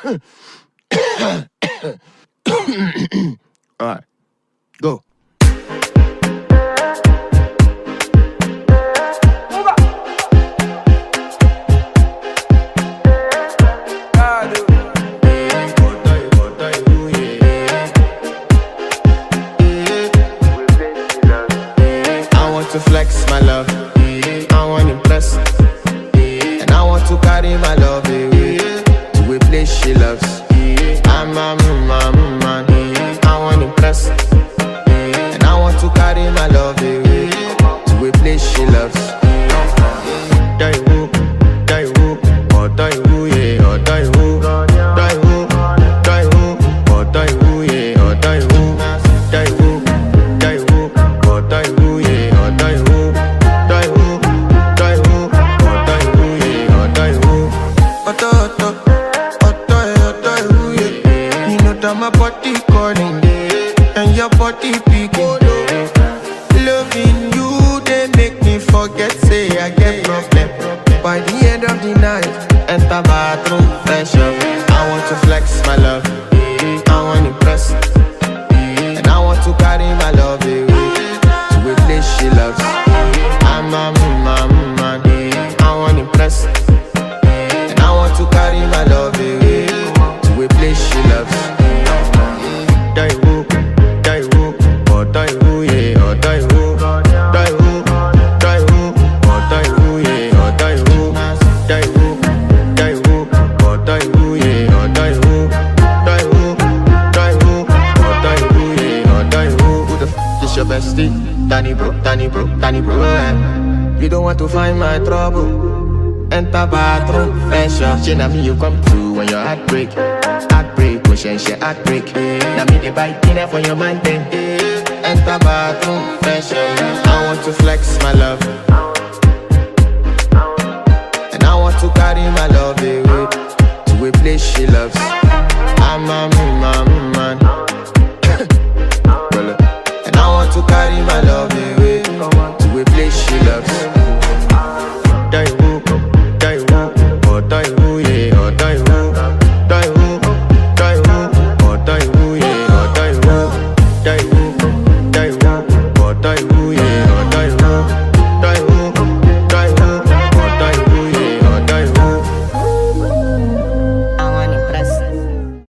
Alright, go. I want to flex my love, I want to impress, and I want to carry my love away to a place she loves. I'm a man, I want to impress, and I want to carry my love away to a place she loves. Die who, or die who, yeah, or die who, die who, die who, or die who, yeah, or die who, die who, die who, or die who, yeah, or die who, die who, die who, or die who, yeah, or die who. Who, yeah. You know that my body calling, and your body picking. Loving you, they make me forget, say I get problem. By the end of the night, enter bathroom, fresh up. I want to flex my love, I want to impress, and I want to carry my love away to a place she loves. I'm a man, I want to impress, and I want to carry my love away to a place she loves. Die who, or die who, yeah, or die who, die who, die who, or die who, yeah, or die who, die who, die who, or die who, yeah, or die who, die who, die who, or die who, yeah, or die who. Who the f is your bestie? Danny bro, eh? You don't want to find my trouble. Enter bathroom, fresh up. She na me you come through when your heart break, when she heart break. Now me they buy dinner for your man then. Enter bathroom, fresh up. I want to flex my love, and I want to carry my love away to a place she loves.